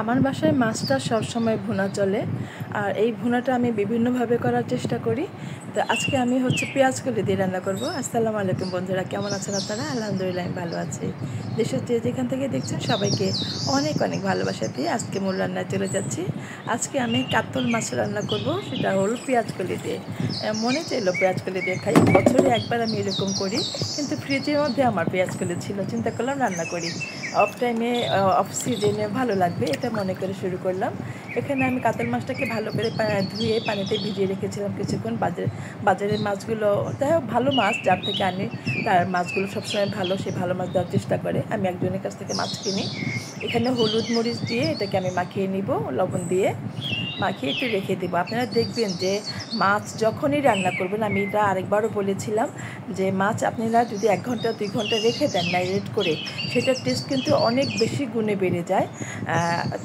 আমার বাসায় মাছটা সবসময় ভুনা চলে। আর এই ভুনাটা আমি বিভিন্নভাবে করার চেষ্টা করি। তো আজকে আমি পেঁয়াজ কলি দিয়ে রান্না করব। আসসালামু আলাইকুম বন্ধুরা, কেমন আছেন আপনারা? আলহামদুলিল্লাহ আমি ভালো আছি। দেশের যেখান থেকে দেখছেন সবাইকে অনেক অনেক ভালোবাসা দিয়ে আজকে মূল রান্নায় চলে যাচ্ছি। আজকে আমি কাতল মাছ রান্না করব, সেটা হলো পেঁয়াজ কলি দিয়ে। মনে চাইলো পেঁয়াজ কলি দিয়ে খাই, বছরে একবার আমি এরকম করি, কিন্তু ফ্রিজের মধ্যে আমার পেঁয়াজ কলি ছিল, চিন্তা করলাম রান্না করি। অফ টাইমে অফ সিজনে ভালো লাগবে এটা মনে করে শুরু করলাম। এখানে আমি কাতল মাছটাকে ভালো করে ধুয়ে পানিতে ভিজিয়ে রেখেছিলাম কিছুক্ষণ। বাজারের মাছগুলো তাই ভালো মাছ, যার থেকে আনি তার মাছগুলো সবসময় ভালো, সে ভালো মাছ দেওয়ার চেষ্টা করে। আমি একজনের কাছ থেকে মাছ কিনি। এখানে হলুদ মরিচ দিয়ে এটাকে আমি মাখিয়ে নিব, লবণ দিয়ে মাখিয়ে একটু রেখে দেবো। আপনারা দেখবেন যে মাছ যখনই রান্না করবেন, আমি এটা আরেকবারও বলেছিলাম যে মাছ আপনারা যদি 1 ঘন্টা 2 ঘন্টা রেখে দেন ম্যারিনেট করে, সেটার টেস্ট কিন্তু অনেক বেশি গুণে বেড়ে যায়।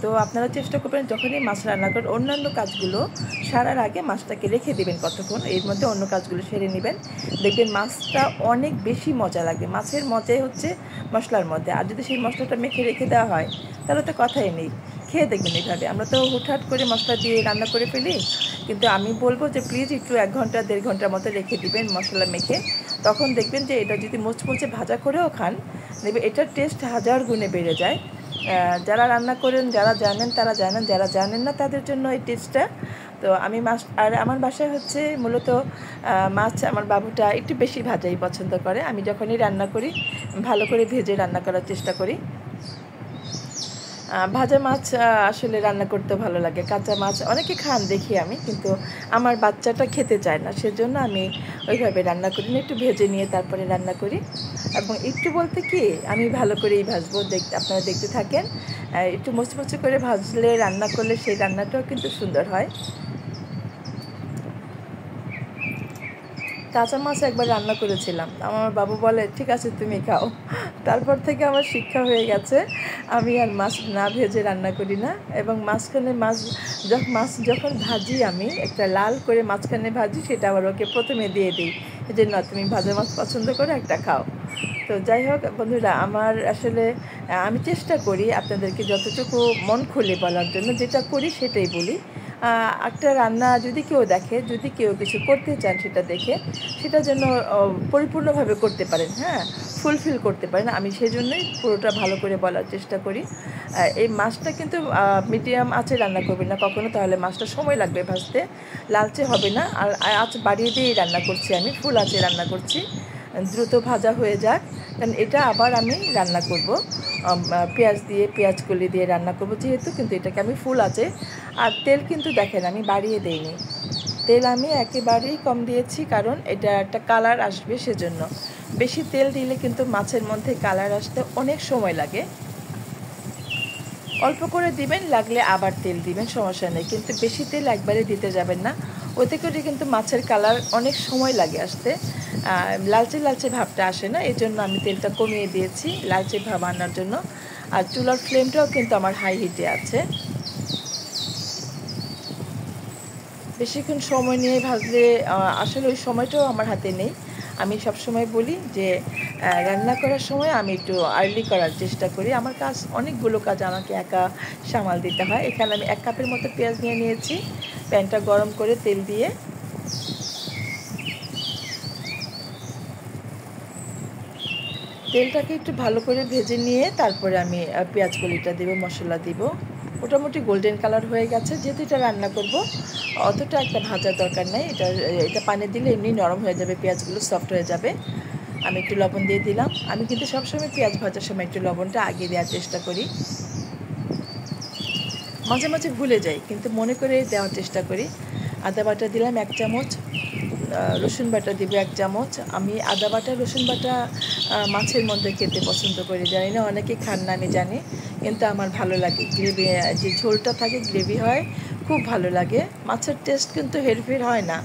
তো আপনারা চেষ্টা করবেন যখনই মাছ রান্না করেন অন্যান্য কাজগুলো সারার আগে মাছটাকে রেখে দেবেন কতক্ষণ, এর মধ্যে অন্য কাজগুলো সেরে নেবেন। দেখবেন মাছটা অনেক বেশি মজা লাগবে। মাছের মজাই হচ্ছে মশলার মধ্যে। আর যদি সেই মশলাটা মেখে রেখে দেওয়া হয় তাহলে তো কথাই নেই। খেয়ে দেখবেন এইভাবে। আমরা তো হুটহাট করে মশলা দিয়ে রান্না করে ফেলি, কিন্তু আমি বলবো যে প্লিজ একটু 1 ঘন্টা 1.5 ঘন্টার মতো রেখে দিবেন মশলা মেখে। তখন দেখবেন যে এটা যদি মুচমুচে ভাজা করেও খান, দেখবেন এটার টেস্ট 1000 গুণে বেড়ে যায়। যারা রান্না করেন, যারা জানেন তারা জানেন, যারা জানেন না তাদের জন্য এই টিপসটা। তো আমি মাছ, আর আমার বাসায় মূলত মাছ আমার বাবুটা একটু বেশি ভাজাই পছন্দ করে। আমি যখনই রান্না করি ভালো করে ভেজে রান্না করার চেষ্টা করি। ভাজা মাছ আসলে রান্না করতে ভালো লাগে। কাঁচা মাছ অনেকে খান দেখি আমি, কিন্তু আমার বাচ্চাটা খেতে চায় না, সেজন্য আমি ওইভাবে রান্না করি না, একটু ভেজে নিয়ে তারপরে রান্না করি। এবং একটু বলতে কি, আমি ভালো করেই ভাজবো, আপনারা দেখতে থাকেন। একটু মুচমুচে করে ভাজলে, রান্না করলে সেই রান্নাটাও কিন্তু সুন্দর হয়। কাঁচা মাছ একবার রান্না করেছিলাম, আমার বাবু বলে ঠিক আছে তুমি খাও। তারপর থেকে আমার শিক্ষা হয়ে গেছে আমি আর মাছ না ভেজে রান্না করি না। এবং মাঝখানে মাছ যখন ভাজি, আমি একটা লাল করে মাঝখানে ভাজি, সেটা আবার ওকে প্রথমে দিয়ে দিই, এই যে না তুমি ভাজা মাছ পছন্দ করে একটা খাও। তো যাই হোক বন্ধুরা, আমার আসলে আমি চেষ্টা করি আপনাদেরকে যতটুকু মন খুলে বলার জন্য, যেটা করি সেটাই বলি। একটা রান্না যদি কেউ দেখে, যদি কেউ কিছু করতে চান সেটা দেখে, সেটা যেন পরিপূর্ণভাবে করতে পারেন, হ্যাঁ, ফুলফিল করতে পারেন। আমি সেই জন্যই পুরোটা ভালো করে বলার চেষ্টা করি। এই মাছটা কিন্তু মিডিয়াম আঁচে রান্না করবেন না কখনো, তাহলে মাছটা সময় লাগবে ভাজতে, লালচে হবে না। আর আঁচ বাড়িয়ে দিয়েই রান্না করছি, আমি ফুল আঁচে রান্না করছি, দ্রুত ভাজা হয়ে যাক। কারণ এটা আবার আমি রান্না করব পেঁয়াজ কলি দিয়ে রান্না করব যেহেতু, কিন্তু এটাকে আমি ফুল আঁচে। আর তেল কিন্তু দেখেন আমি বাড়িয়ে দেইনি, তেল আমি একেবারেই কম দিয়েছি, কারণ এটা একটা কালার আসবে সেজন্য। বেশি তেল দিলে কিন্তু মাছের মধ্যে কালার আসতে অনেক সময় লাগে। অল্প করে দিবেন, লাগলে আবার তেল দিবেন, সমস্যা নেই, কিন্তু বেশি তেল একবারে দিতে যাবেন না, ওতে করে কিন্তু মাছের কালার অনেক সময় লাগে আসতে, লালচে লালচে ভাবটা আসে না। এই জন্য আমি তেলটা কমিয়ে দিয়েছি লালচে ভাব আনার জন্য। আর চুলার ফ্লেমটাও কিন্তু আমার হাই হিটে আছে। বেশিক্ষণ সময় নিয়ে ভাজলে আসলে ওই সময়টাও আমার হাতে নেই। আমি সব সময় বলি যে রান্না করার সময় আমি একটু আর্লি করার চেষ্টা করি। আমার কাজ, অনেকগুলো কাজ আমাকে একা সামাল দিতে হয়। এখানে আমি 1 কাপের মতো পেঁয়াজ নিয়ে নিয়েছি, প্যানটা গরম করে তেল দিয়ে তেলটাকে একটু ভালো করে ভেজে নিয়ে তারপরে আমি পেঁয়াজ কলিটা দেবো, মশলা দিব। মোটামুটি গোল্ডেন কালার হয়ে গেছে। যেহেতু এটা রান্না করব, অতটা একটা ভাজার দরকার নেই। এটা পানি দিলে এমনি নরম হয়ে যাবে, পেঁয়াজগুলো সফট হয়ে যাবে। আমি একটু লবণ দিয়ে দিলাম। আমি কিন্তু সবসময় পেঁয়াজ ভাজার সময় একটু লবণটা আগে দেওয়ার চেষ্টা করি। মাঝে মাঝে ভুলে যাই, কিন্তু মনে করে দেওয়ার চেষ্টা করি। আদা বাটা দিলাম 1 চামচ, রসুন বাটা দিব 1 চামচ। আমি আদা বাটা রসুন বাটা মাছের মধ্যে খেতে পছন্দ করি, জানি না অনেকে খান না আমি জানি, কিন্তু আমার ভালো লাগে। গ্রেভি, যে ঝোলটা থাকে গ্রেভি হয়, খুব ভালো লাগে। মাছের টেস্ট কিন্তু হেরফের হয় না।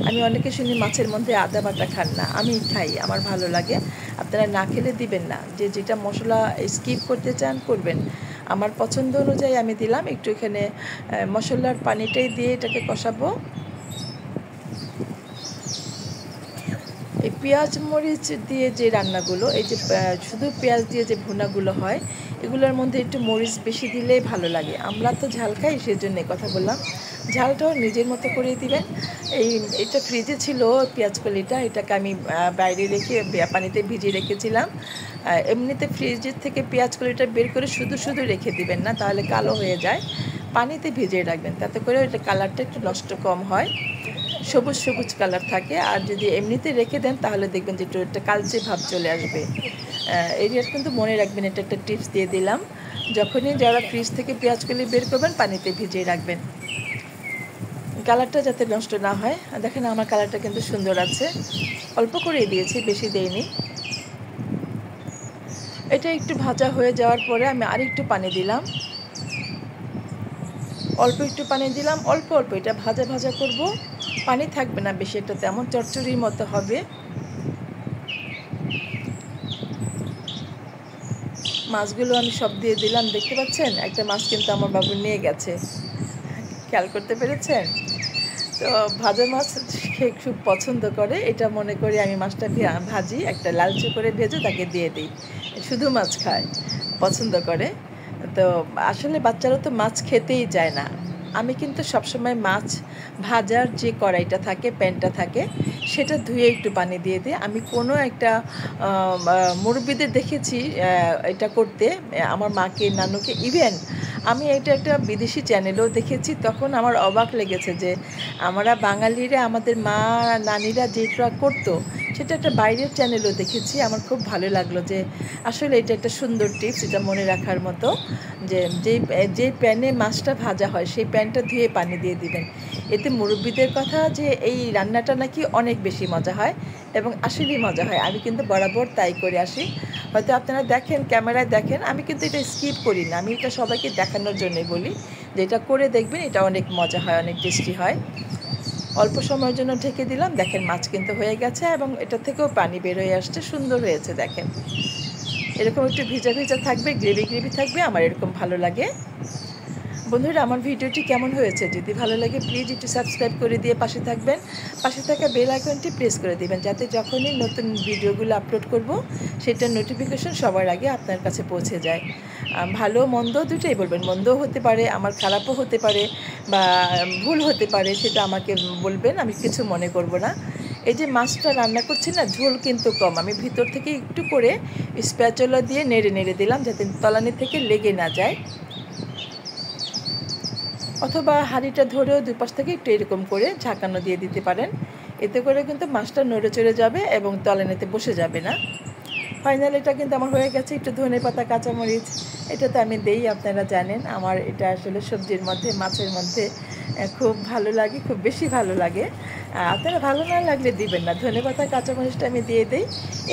আমি অনেকে শুনি মাছের মধ্যে আদা বাটা খান না, আমি খাই, আমার ভালো লাগে। আপনারা না খেলে দিবেন না, যে যেটা মশলা স্কিপ করতে চান করবেন। আমার পছন্দ অনুযায়ী আমি দিলাম একটু। এখানে মশলার পানিটাই দিয়ে এটাকে কষাবো। এই পেঁয়াজ মরিচ দিয়ে যে রান্নাগুলো, এই যে শুধু পেঁয়াজ দিয়ে যে ভুনাগুলো হয়, এগুলোর মধ্যে একটু মরিচ বেশি দিলেই ভালো লাগে। আমরা তো ঝাল খাই, সেজন্য কথা বললাম। ঝালটাও নিজের মতো করে দিবেন। এটা ফ্রিজে ছিল পেঁয়াজ কলিটা, এটাকে আমি বাইরে রেখে পানিতে ভিজিয়ে রেখেছিলাম। এমনিতে ফ্রিজের থেকে পেঁয়াজ কলিটা বের করে শুধু শুধু রেখে দিবেন না, তাহলে কালো হয়ে যায়। পানিতে ভিজিয়ে রাখবেন, তাতে করে এটা কালারটা একটু নষ্ট কম হয়, সবুজ সবুজ কালার থাকে। আর যদি এমনিতে রেখে দেন তাহলে দেখবেন যে একটু একটা কালচে ভাব চলে আসবে। এরিয়ার কিন্তু মনে রাখবেন, এটা একটা টিপস দিয়ে দিলাম। যখনই যারা ফ্রিজ থেকে পেঁয়াজ কলি বের করবেন পানিতে ভিজিয়ে রাখবেন, কালারটা যাতে নষ্ট না হয়। দেখেন আমার কালারটা কিন্তু সুন্দর আছে, অল্প করেই দিয়েছি, বেশি দেইনি। এটা একটু ভাজা হয়ে যাওয়ার পরে আমি আরেকটু পানি দিলাম, অল্প একটু পানি দিলাম, অল্প অল্প। এটা ভাজা ভাজা করব, পানি থাকবে না বেশি, একটা তেমন চচ্চড়ির মতো হবে। মাছগুলো আমি সব দিয়ে দিলাম, দেখতে পাচ্ছেন একটা মাছ কিন্তু আমার বাবু নিয়ে গেছে, খেয়াল করতে পেরেছেন? তো ভাজা মাছ খেয়ে খুব পছন্দ করে, এটা মনে করি আমি মাছটা ভাজি, একটা লালচে করে ভেজে তাকে দিয়ে দিই। শুধু মাছ খায়, পছন্দ করে। তো আসলে বাচ্চারা তো মাছ খেতেই চায় না। আমি কিন্তু সবসময় মাছ ভাজার যে কড়াইটা থাকে, প্যানটা থাকে, সেটা ধুয়ে একটু পানি দিয়ে দিই। আমি কোনো একটা মুরব্বিদের দেখেছি এটা করতে, আমার মাকে, নানুকে, ইভেন আমি এটা একটা বিদেশি চ্যানেলেও দেখেছি। তখন আমার অবাক লেগেছে যে আমরা বাঙালিরা, আমাদের মা নানিরা যেটা করতো, সেটা একটা বাইরের চ্যানেলও দেখেছি। আমার খুব ভালো লাগলো যে আসলে এটা একটা সুন্দর টিপস, এটা মনে রাখার মতো। যে প্যানে মাছটা ভাজা হয় সেই প্যানটা ধুয়ে পানি দিয়ে দিবেন। এতে মুরব্বিদের কথা যে এই রান্নাটা নাকি অনেক বেশি মজা হয়, এবং আসলেই মজা হয়। আমি কিন্তু বরাবর তাই করে আসি। হয়তো আপনারা দেখেন, ক্যামেরায় দেখেন, আমি কিন্তু এটা স্কিপ করি না। আমি এটা সবাইকে দেখানোর জন্যই বলি যে এটা করে দেখবেন, এটা অনেক মজা হয়, অনেক টেস্টি হয়। অল্প সময়ের জন্য ঢেকে দিলাম, দেখেন মাছ কিন্তু হয়ে গেছে এবং এটা থেকেও পানি বের হয়ে আসছে, সুন্দর হয়েছে। দেখেন এরকম একটু ভিজা ভিজা থাকবে, গ্রেভি গ্রেভি থাকবে, আমার এরকম ভালো লাগে। বন্ধুরা, আমার ভিডিওটি কেমন হয়েছে? যদি ভালো লাগে প্লিজ একটু সাবস্ক্রাইব করে দিয়ে পাশে থাকবেন। পাশে থাকা বেল আইকনটি প্রেস করে দেবেন, যাতে যখনই নতুন ভিডিওগুলো আপলোড করব সেটার নোটিফিকেশন সবার আগে আপনার কাছে পৌঁছে যায়। ভালো মন্দ দুটোই বলবেন, মন্দও হতে পারে, আমার খারাপও হতে পারে, বা ভুল হতে পারে, সেটা আমাকে বলবেন, আমি কিছু মনে করব না। এই যে মাছটা রান্না করছি না, ঝোল কিন্তু কম। আমি ভিতর থেকে একটু করে স্প্যাচুলা দিয়ে নেড়ে নেড়ে দিলাম, যাতে তলানি থেকে লেগে না যায়। অথবা হাঁড়িটা ধরেও দুই পাশ থেকে একটু এরকম করে ঝাঁকানো দিয়ে দিতে পারেন। এতে করে কিন্তু মাছটা নড়ে চড়ে যাবে এবং তলানিতে বসে যাবে না। ফাইনাল এটা কিন্তু আমার হয়ে গেছে। একটু ধনেপাতা, কাঁচামরিচ, এটা তো আমি দেই, আপনারা জানেন। আমার এটা আসলে সবজির মধ্যে, মাছের মধ্যে খুব ভালো লাগে, খুব বেশি ভালো লাগে। আপনারা ভালো না লাগলে দিবেন না, ধনেপাতা কাঁচামরিচটা আমি দিয়ে দিই।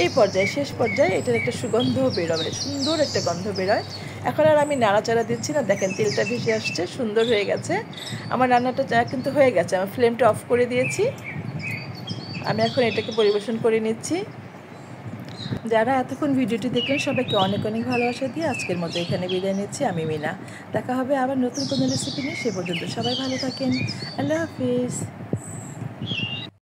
এই পর্যায়ে, শেষ পর্যায়ে এটার একটা সুগন্ধও বেরোবে, সুন্দর একটা গন্ধ বেরোয়। এখন আর আমি নাড়াচাড়া দিচ্ছি না, দেখেন তেলটা ভেসে আসছে, সুন্দর হয়ে গেছে। আমার রান্নাটা কিন্তু হয়ে গেছে, আমার ফ্লেমটা অফ করে দিয়েছি। আমি এখন এটাকে পরিবেশন করে নিচ্ছি। যারা এতক্ষণ ভিডিওটি দেখলেন সবাইকে অনেক অনেক ভালোবাসা দিয়ে আজকের মতো এখানে বিদায় নিচ্ছি। আমি মিনা। দেখা হবে আবার নতুন কোনো রেসিপি নিয়ে। সে পর্যন্ত সবাই ভালো থাকেন। আল্লাহ হাফিজ।